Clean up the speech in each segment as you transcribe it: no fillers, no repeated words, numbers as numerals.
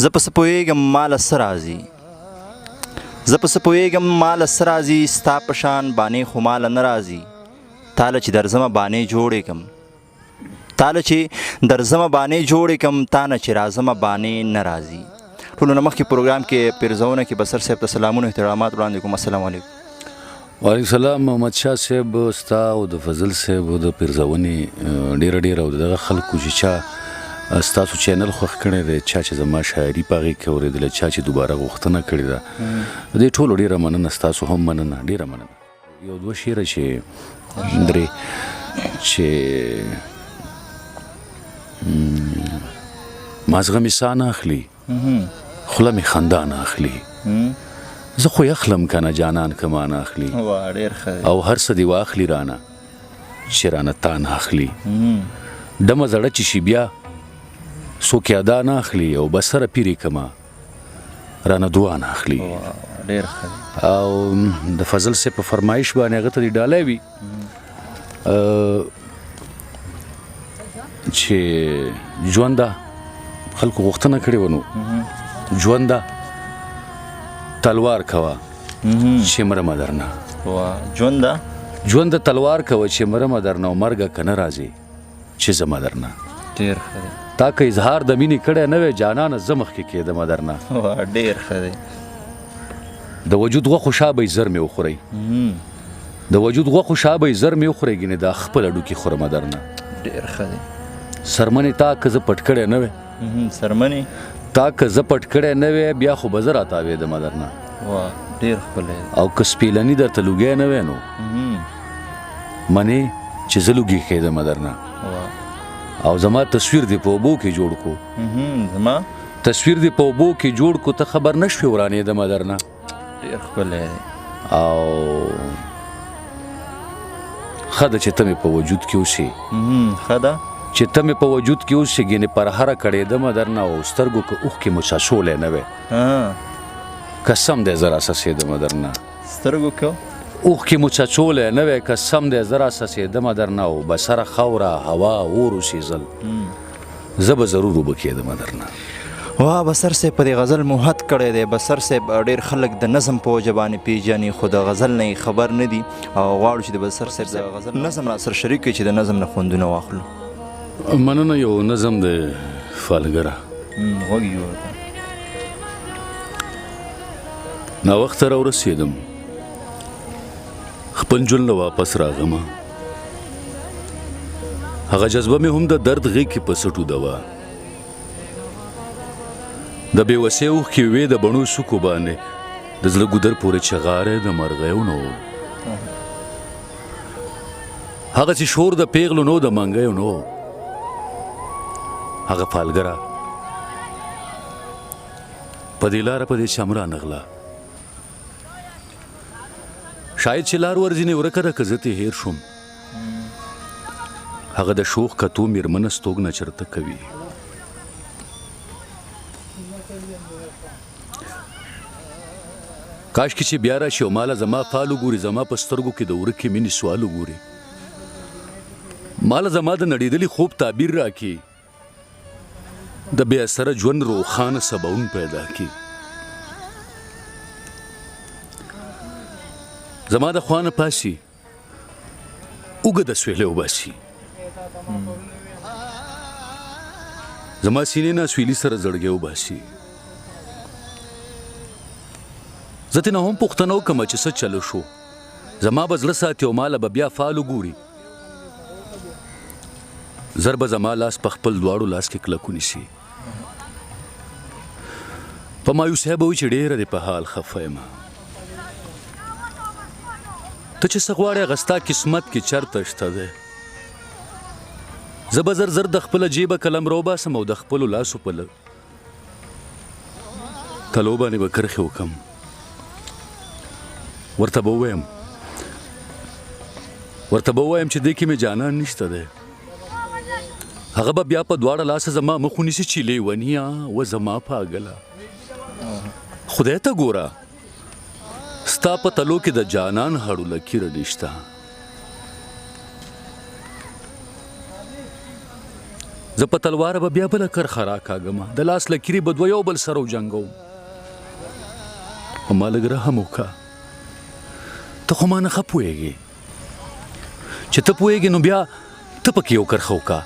زه په څه پوهېږم ماله څه راځي زه په څه پوهېږم ماله څه راځي ستا په شان بانې خو ماله نه راځي تاله چې درځمه بانې جوړې کړم تاله چې درځمه بانې جوړې کړم تا نه چې راځمه بانې نه راځي. ټولو نه مخکې پروګرام کې پیرزونه کې بسر صاحب ته سلامونه احترامات وړاندې کوم. السلام علیکم. وعلیکم السلام. محمد شاه صاحب ستا او د فضل صاحب د پیرزونې ډېره او دغه خلکو چې چا ستاسو چینل خوښ کړی دی چا چې زما شاعري په هغې کې اورېدله چا چې دوباره غوښتنه کړې ده د دې ټولو ډېره مننه ستاسو هم مننه ډېره مننه. یو دوه شعره چې درې چې مازغه مې ساه نه اخلي خوله مې خندا نه اخلي زه خو یخلم که نه جانان که ما نه اخلي او هر څه دې واخلي رانه چې رانه تا نه اخلي ډمه زړه چې شي بیا څوک یې ادا نه اخلي او بسره پیرې کمه رانه دعا نه اخلي. او د فضل صاحب په فرمایش باندې هغه ته دې ډالی وي چې ژونده خلکو غوښتنه کړې وه نو ژونده تلوار کوه چې مرمه درنه ژونده تلوار کوه چې مرمه درنه او مرګه که نه راځې چې زما درنه تا که اظهار د مینې کړی نه وی جانانه زه مخکې کېدمه درنه ډېر ښه دی. د وجود غوښو شابه زر مې وخورئ د وجود غوښو شابه زر مې وخورئ ګینې دا خپل اډوکې خورمه درنه ډېر ښه دی. سرمنې تا که زه پټ کړی نه وی سرمنې تا که زه پټ کړی نه وی بیا خو به زه راتاوېدمه درنه ډېر ښکلی. او که سپېلني درته لوګی نه وی نو منې چې زه لوګي کېدمه درنه او زما تصویر دی په اوبو کې جوړ کو زما تصویر دی په اوبو کې جوړ کو ته خبر نشوې ورانېدمه درنه ډېر ښکلی دی. او ښه ده چې ته مې په وجود کې اوسې ښه ده چې ته مې په وجود کې اوسې ګینې پر هره کړېدمه درنه او سترګو که اوښکې مو څاڅولی نه وی قسم دی زه راسسېدمه درنه سترګو که اوښکې مو څڅولی نه وی قسم دی زه راسسېدمه درنه او بسره خاوره هوا اور اوسېزل زه به ضرور اوبه کېدمه درنه. واه بسر صاحب په دې غزل موهت کړی دی. بسر صاحب ډېر خلک د نظم په وجه باندې پیژني خو د غزل نه خبر نه دي او غواړو چې د بسر صاحب د غزل نظم را سره شریک کړي چې د نظم نه خوندونه واخلو. مننه. یو نظم د فالګره غوږ یې ورته. ناوخته راورسېدم خپل ژوند له واپس راغمه هغه جذبه مې هم د درد غېږ کې په سټو دوا د بېوسۍ اوښکې وې د بڼو څوکو باندې د زړه ګودر پورې چغارې د مرغیو نه و هغسې شور د پیغلو نو د منګیو نو هغه فالګره په دې لاره په دې چمرا نغله شاید چې لار ورځینې ورکه ده که زه ترې هېر شوم هغه د شوخ کتو مېرمنه ستوګنه چرته کوي کاشکې چې بیا راشي او ماله زما فال وګوري زما په سترګو کې د ورکې مینې سوال وګوري ماله زما د نړېدلي خوب تعبیر راکړي د بې اثره ژوند روښانه سباون پیدا کړي زما د خوا نه پاسي اوږه د سویلې وباسي زما سینې نه سویلي سره زړګی وباسي زه ترې نه هم پوښتنه وکړمه چې څه چلو شو زما به زړه ساتي او ماله به بیا فال وګوري زر به زما لاس په خپل دواړو لاس کې کلک ونیسي په مایوسۍ به وي چې ډېره دې په حال خفه یم ته چې څه غواړې هغه ستا قسمت کې چرته شته دی زه به زر زر د خپله جیبه قلم راوباسم او د خپلو لاسو په تلو باندې به کرښې وکړم ورته به ووایم چې دې کې مې جانان نشته دی هغه به بیا په دواړه لاسه زما مخ ونیسي چې لیونیه و زما پاګله خدای ته ګوره ستا په تلو کې د جانان هړو لکیره نشته زه په تلواره به بیا بله کرښه راکاږم د لاس لکیرې به دوه یو بل سره وجنګوم خو ما لږ رحم وکړه ته خو ما نه ښه پوهېږې چې ته پوهېږې نو بیا ته پکې یو کرښه وکړه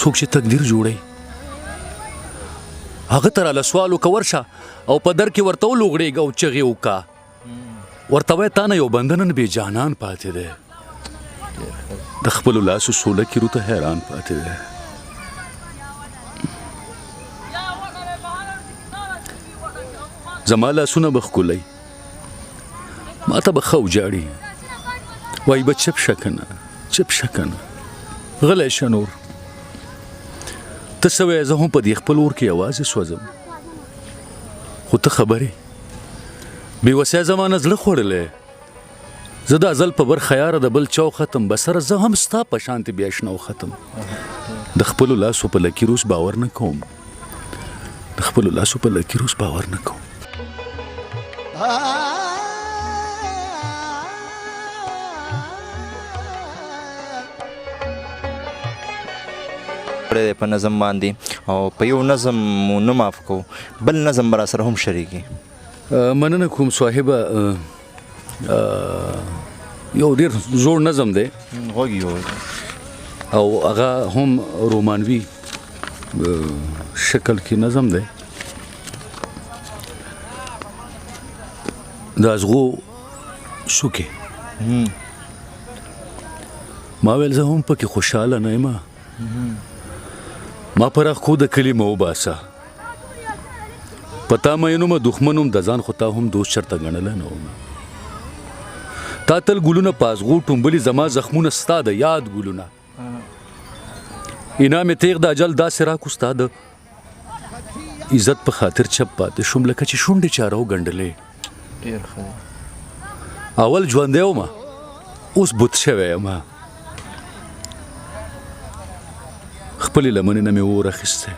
څوک چې تقدیر جوړوي هغه ته راله سوال وکړه ورشه او په در کې ورته ولوغړېږه او چغې وکړه ورته وایه تا نه یو بنده نن بې جانان پاتې دی د خپلو لاسو سوله کیرو ته حیران پاتې دی زما لاسونه به ښکلوي ما ته به ښه وجاړي وایي به چپ شه که نه چپ شه که نه غلی شه نور ته څه وایې زه هم په دې خپل اور کې یوازې سوځم خو ته خبرې بېوسۍ زما نه زړه خوړلی زه د ازل په بر خیاره د بل چاو ختم بسره زه هم ستا په شانتې بیا شنو ختم د خپلو لاسو په لکیروس باور نه کوم د خپلو لاسو په لکیروس باور نه کوم په نظم باندې او په یو نظم مو نه معاف کوو بل نظم به راسره هم شریکي مننه کوم صاحبه یو ډېر زوړ نظم دی غوږ یو او هغه هم رومانوي شکل کې نظم دی د ازغو شوکې ما ویل زه هم پکې خوشحاله نه یم ما پر اخکو د کلي مه وباسه په تا مینو مه دښمن وم د ځان خو تا هم دوست چرته ګڼله نه وم تا تل ګلونه په ازغو ټومبلي زما زخمونه ستا د یاد ګلونه انعام تیغ د اجل داسې راکو ستا د عزت په خاطر چپ پاتې شوم لکه چې شونډې چا راوګنډلې ډېر ښه اول ژوندی ومه اوس بت شوی یمه خپلې لمنې نه مې اور اخیستی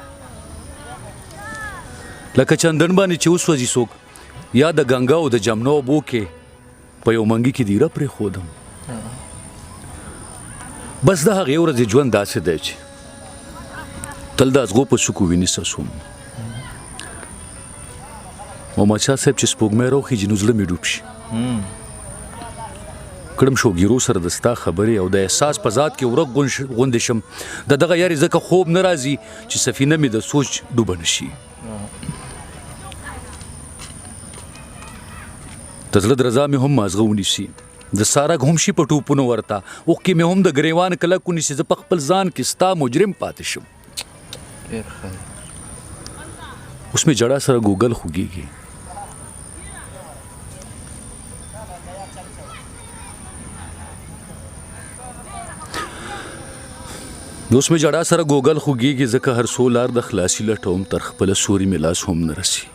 لکه چندن باندې چې وسوځي څوک یا د ګنګا او د جمنا اوبو کې په یو منګي کې دیره پرېښودم بس د هغې ورځې ژوند داسې دی چې تل د ازغو په څوکو وینې څڅوم محمدشاه صاحب چې سپوږمۍ راوخیږي نو زړه مې ډوب شي کړم شوګیرو سره د ستا خبرې او د احساس په ذات کې ورک غوندې شم د دغه یارې ځکه خوب نه راځي چې سفینه مې د سوچ ډوبه نه شي د زړه درزا مې هم مازغه ونیسي د سارک هم شي په ټوپونو ورته اوښکې مې هم د ګریوان کلک ونیسي زه په خپل ځان کې ستا مجرم پاتې شم اوس مې جړا سره ګوګل خوږېږي اوس مې جړا سره ګوګل خوږېږي ځکه هر څو لار د خلاصي لټوم تر خپله سوري مې لاس هم نه رسي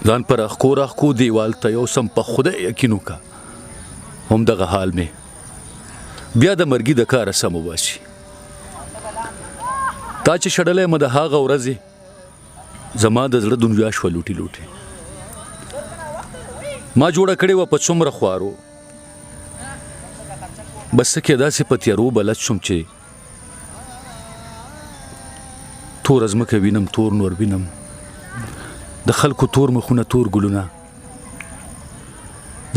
ځان پر اخکو دیوال ته یو سم په خدای یقین وکړه هم دغه حال مې بیا د مرګي د کاره سم وباسي تا چې شړلی مه د هغه ورځې زما د زړه دنیا شوه لوټي لوټي ما جوړه کړې وه په څومره خوارو بس څه کې داسې په تیارو بلد شوم چې تور ځمکه وینم تور نور وینم د خلکو تور مخونه تور ګلونه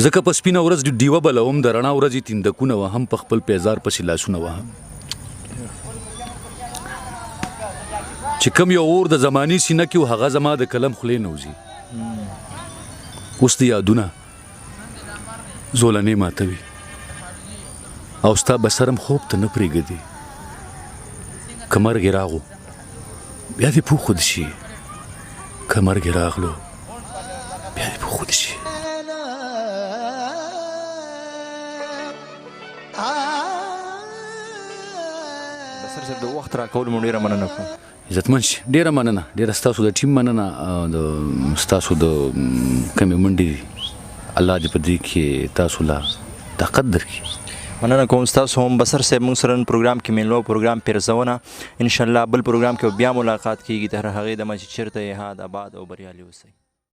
ځکه په سپینه ورځ ډیوه بلوم د رڼا ورځې تیندکونه وهم په خپل پیزار پسې لاسونه وهم چې کوم یو اور د زماني سینه کې و هغه زما د قلم خولې نه وځي اوس د یادونه زولنې ماتوي او ستا بسرم خوب ته نه پرېږدي که مرګ یې راغو بیا دې پوخود شي که مرګ یې راغلو بیا دې پوخود شي بسر صاحب د وخت راکولو مو ډېره مننه کوم عزتمن شي ډېره مننه ډېره ستاسو د ټیم مننه د ستاسو د کمې منډې الله دې په دې کې تاسو لا طاقت درکړي مننه کوم ستاسو هم بسر صاحب موږ سره نن پروګرام کې میلمه پروګرام پیرزونه انشاءالله بل پروګرام کې بیا ملاقات کیږي تر هغې دمه چې چېرته یې هاد آباد او بریالي اوسئ